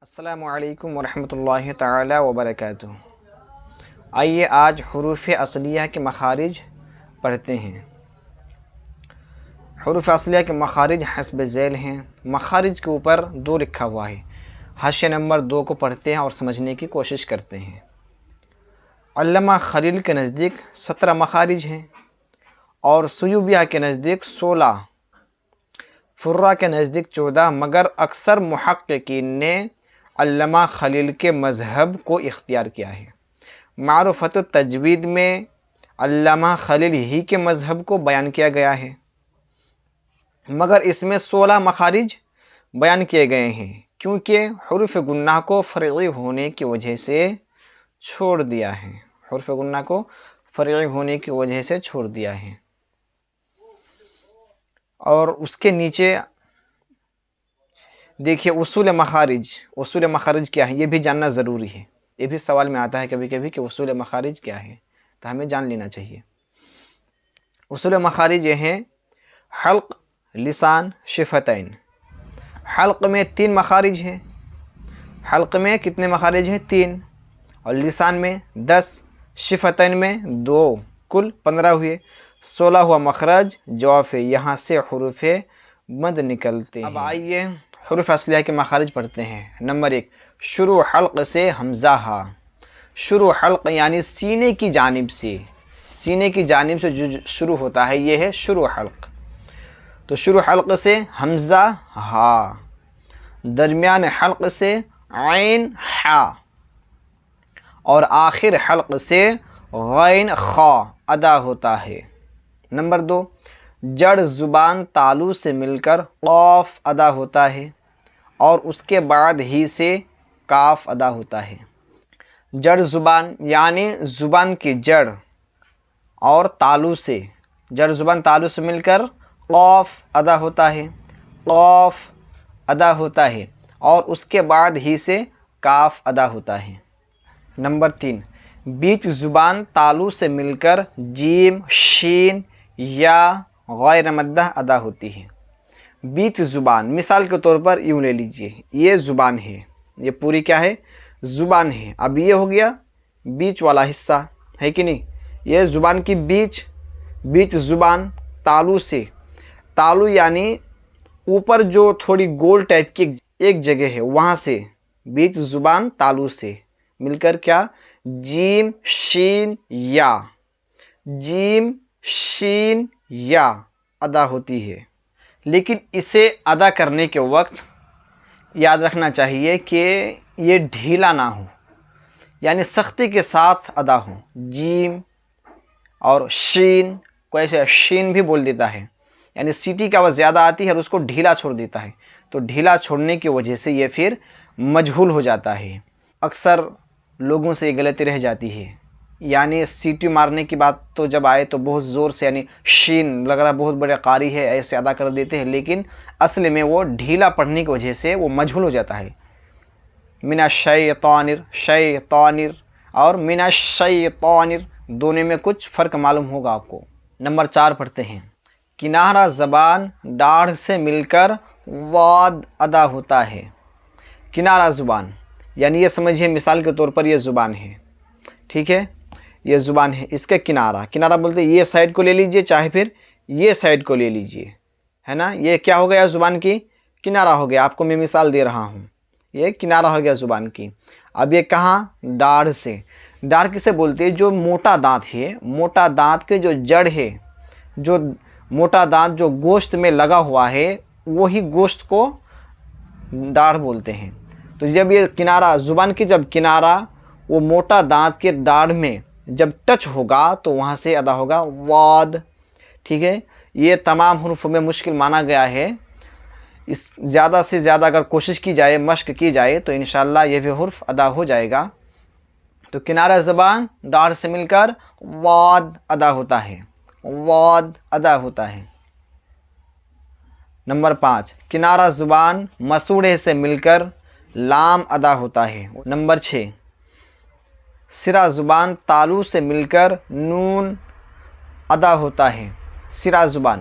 السلام علیکم ورحمۃ اللہ تعالی وبرکاتہ۔ آئیے آج حروف اصلیہ کے مخارج پڑھتے ہیں۔ حروف اصلیہ کے مخارج حسب ذیل ہیں۔ مخارج کے اوپر 2 لکھا ہوا ہے، حاشیہ نمبر 2 کو پڑھتے ہیں اور سمجھنے کی کوشش کرتے ہیں۔ علامہ خلیل کے نزدیک 17 مخارج ہیں اور سیوبیہ کے نزدیک 16، فرا کے نزدیک 14، مگر اکثر محققین نے علامہ خلیل کے مذہب کو اختیار کیا ہے۔ معرفت التجوید میں علامہ خلیل ہی کے مذہب کو بیان کیا گیا ہے، مگر اس میں 16 مخارج بیان کیے گئے ہیں کیونکہ حروف گناہ کو فرعی ہونے کی وجہ سے چھوڑ دیا ہے۔ حروف گناہ کو فرعی ہونے کی وجہ سے چھوڑ دیا ہے۔ اور اس کے نیچے دیکھیے اصول مخارج۔ اصول مخارج کیا ہے یہ بھی جاننا ضروری ہے، یہ بھی سوال میں آتا ہے کبھی کبھی کہ اصول مخارج کیا ہے، تو ہمیں جان لینا چاہیے۔ اصول مخارج یہ ہیں: حلق، لسان، شفتین۔ حلق میں 3 مخارج ہیں۔ حلق میں کتنے مخارج ہیں؟ 3۔ اور لسان میں 10، شفتین میں 2، کل 15 ہوئے۔ 16 ہوا مخرج جوف، یہاں سے حروف مد نکلتے ہیں۔ اب آئیے حروف اصلیہ کے مخارج پڑھتے ہیں۔ نمبر 1، شروع حلق سے حمزہ ہا۔ شروع حلق یعنی سینے کی جانب سے، سینے کی جانب سے جو شروع ہوتا ہے یہ ہے شروع حلق۔ تو شروع حلق سے حمزہ ہا، درمیان حلق سے عین حا، اور آخر حلق سے غین خا ادا ہوتا ہے۔ نمبر 2، جڑ زبان تالو سے مل کر قاف ادا ہوتا ہے اور اس کے بعد ہی سے کاف ادا ہوتا ہے۔ جڑ زبان یعنی زبان کی جڑ اور تالو سے، جڑ زبان تالو سے مل کر قاف ادا ہوتا ہے، قاف ادا ہوتا ہے اور اس کے بعد ہی سے کاف ادا ہوتا ہے۔ نمبر 3، بیچ زبان تالو سے مل کر جیم، شین یا غیر مدہ ادا ہوتی ہے۔ بیچ زبان مثال کے طور پر یوں لے لیجئے، یہ زبان ہے، یہ پوری کیا ہے؟ زبان ہے۔ اب یہ ہو گیا بیچ والا حصہ، ہے کہ نہیں؟ یہ زبان کی بیچ زبان تالو سے، تالو یعنی اوپر جو تھوڑی گول ٹائپ کی ایک جگہ ہے وہاں سے، بیچ زبان تالو سے مل کر کیا؟ جیم، شین یا، جیم، شین یا ادا ہوتی ہے۔ لیکن اسے ادا کرنے کے وقت یاد رکھنا چاہیے کہ یہ ڈھیلا نہ ہو، یعنی سختی کے ساتھ ادا ہو۔ جیم اور شین کو ایسے شین بھی بول دیتا ہے، یعنی سیٹی کی آواز زیادہ آتی ہے اور اس کو ڈھیلا چھوڑ دیتا ہے، تو ڈھیلا چھوڑنے کی وجہ سے یہ پھر مجہول ہو جاتا ہے۔ اکثر لوگوں سے یہ غلطی رہ جاتی ہے، یعنی سیٹی مارنے کی بات تو جب آئے تو بہت زور سے، یعنی شین لگ رہا بہت بڑے قاری ہے ایسے ادا کر دیتے ہیں، لیکن اصل میں وہ ڈھیلا پڑھنے کی وجہ سے وہ مجہول ہو جاتا ہے۔ من الشیطان، شیطان اور من الشیطان دونوں میں کچھ فرق معلوم ہوگا آپ کو۔ نمبر 4 پڑھتے ہیں۔ کنارہ زبان ڈاڑھ سے مل کر واد ادا ہوتا ہے۔ کنارہ زبان یعنی یہ سمجھیے مثال کے طور پر یہ زبان ہے، ٹھیک ہے؟ یہ زبان ہے، اس کا کنارہ بولتے ہیں، یہ سائڈ کو لے لیجئے چاہے پھر یہ سائڈ کو لے لیجئے، ہے نا؟ یہ کیا ہو گیا؟ زبان کی کنارہ ہو گیا۔ آپ کو میں مثال دے رہا ہوں، یہ کنارہ ہو گیا زبان کی۔ اب یہ کہاں؟ ڈاڑھ سے۔ ڈاڑھ کسے بولتے ہیں؟ جو موٹا دانت ہے، موٹا دانت کے جو جڑ ہے، جو موٹا دانت جو گوشت میں لگا ہوا ہے وہی گوشت کو ڈاڑھ بولتے ہیں۔ تو جب یہ کنارہ زبان کی جب کنارہ وہ موٹا دانت کے ڈاڑھ میں جب ٹچ ہوگا تو وہاں سے ادا ہوگا واد، ٹھیک ہے؟ یہ تمام حروف میں مشکل مانا گیا ہے، اس زیادہ سے زیادہ اگر کوشش کی جائے، مشق کی جائے تو انشاءاللہ یہ بھی حرف ادا ہو جائے گا۔ تو کنارہ زبان ڈاڑھ سے مل کر واد ادا ہوتا ہے، واد ادا ہوتا ہے۔ نمبر 5، کنارہ زبان مسوڑھے سے مل کر لام ادا ہوتا ہے۔ نمبر 6، سرا زبان تالو سے مل کر نون ادا ہوتا ہے۔ سرا زبان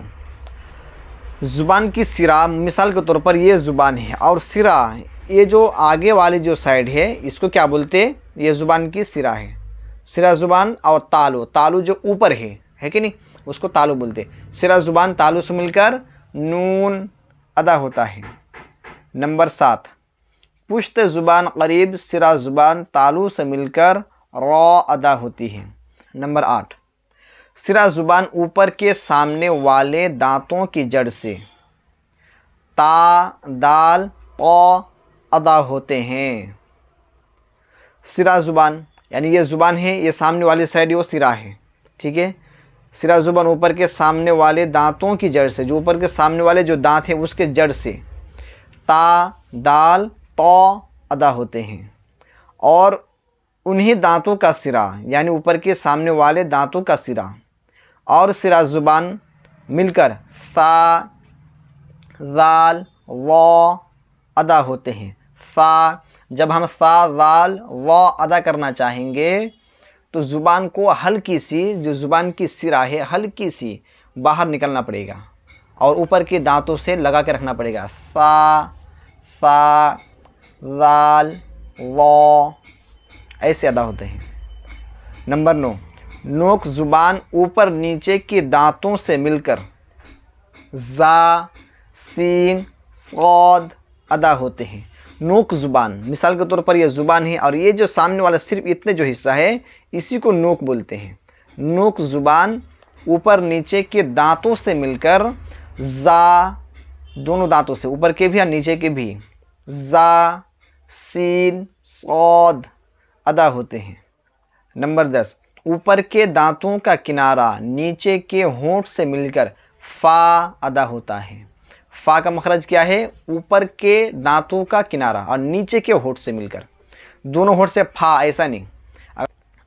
کی سرا مثال کے طور پر یہ زبان ہے اور سرا یہ جو آگے والی جو سائڈ ہے اس کو کیا بولتے ہیں؟ یہ زبان کی سرا ہے، سرا زبان، اور تالو، تالو جو اوپر ہے کہ نہیں، اس کو تالو بولتے ہیں۔ سرا زبان تالو سے مل کر نون ادا ہوتا ہے۔ نمبر 7، پشت زبان قریب سرا زبان تالو سے مل کر را ادا ہوتی ہے۔ نمبر 8، سرا زبان اوپر کے سامنے والے دانتوں کی جڑ سے تا، دال، طا ادا ہوتے ہیں۔ سرا زبان یعنی یہ زبان ہے، یہ سامنے والی سائڈ وہ سرا ہے، ٹھیک ہے۔ سرا زبان اوپر کے سامنے والے دانتوں کی جڑ سے، جو اوپر کے سامنے والے جو دانت ہیں اس کے جڑ سے تا، دال، طا ادا ہوتے ہیں، اور انہی دانتوں کا سرا یعنی اوپر کے سامنے والے دانتوں کا سرا اور سرا زبان مل کر سا، زال، وا ادا ہوتے ہیں۔ سا، جب ہم سا، زال، وا ادا کرنا چاہیں گے تو زبان کو ہلکی سی، جو زبان کی سرا ہے ہلکی سی باہر نکلنا پڑے گا اور اوپر کے دانتوں سے لگا کے رکھنا پڑے گا۔ سا، سا، زال، وا ایسے ادا ہوتے ہیں۔ نمبر 9، نوک زبان اوپر نیچے کے دانتوں سے مل کر زا، سین، صاد ادا ہوتے ہیں۔ نوک زبان مثال کے طور پر یہ زبان ہے، اور یہ جو سامنے والا صرف اتنے جو حصہ ہے اسی کو نوک بولتے ہیں۔ نوک زبان اوپر نیچے کے دانتوں سے مل کر زا، دونوں دانتوں سے، اوپر کے بھی اور نیچے کے بھی، زا، سین، صاد ادا ہوتے ہیں۔ نمبر 10، اوپر کے دانتوں کا کنارہ نیچے کے ہونٹ سے مل کر فا ادا ہوتا ہے۔ فا کا مخرج کیا ہے؟ اوپر کے دانتوں کا کنارہ اور نیچے کے ہونٹ سے مل کر، دونوں ہونٹ سے پھا، ایسا نہیں۔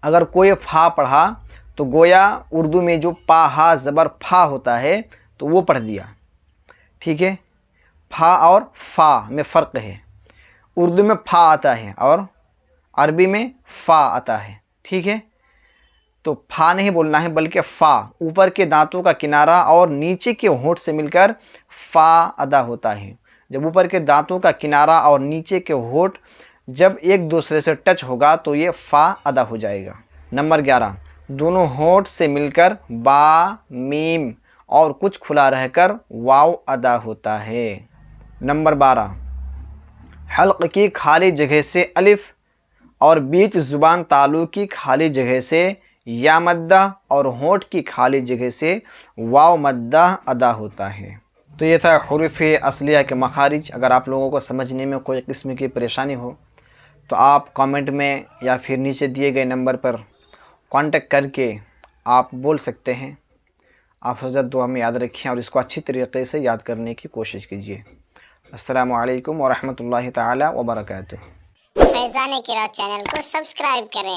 اگر کوئی فا پڑھا تو گویا اردو میں جو پا ہا زبر پھا ہوتا ہے تو وہ پڑھ دیا، ٹھیک ہے۔ پھا اور فا میں فرق ہے، اردو میں پھا آتا ہے اور عربی میں فا آتا ہے، ٹھیک ہے۔ تو پھا نہیں بولنا ہے بلکہ فا، اوپر کے دانتوں کا کنارہ اور نیچے کے ہونٹ سے مل کر فا ادا ہوتا ہے۔ جب اوپر کے دانتوں کا کنارہ اور نیچے کے ہونٹ جب ایک دوسرے سے ٹچ ہوگا تو یہ فا ادا ہو جائے گا۔ نمبر 11، دونوں ہونٹ سے مل کر با، میم اور کچھ کھلا رہ کر واو ادا ہوتا ہے۔ نمبر 12، حلق کی خالی جگہ سے الف اور بیچ زبان تالو کی خالی جگہ سے یا مدہ اور ہونٹ کی خالی جگہ سے واو مدہ ادا ہوتا ہے۔ تو یہ تھا حروف اصلیہ کے مخارج۔ اگر آپ لوگوں کو سمجھنے میں کوئی قسم کی پریشانی ہو تو آپ کامنٹ میں یا پھر نیچے دیے گئے نمبر پر کانٹیکٹ کر کے آپ بول سکتے ہیں۔ آپ حضرت دعا میں یاد رکھیں اور اس کو اچھی طریقے سے یاد کرنے کی کوشش کیجیے۔ السلام علیکم ورحمۃ اللہ تعالی وبرکاتہ۔ فیضان قرات چینل کو سبسکرائب کریں۔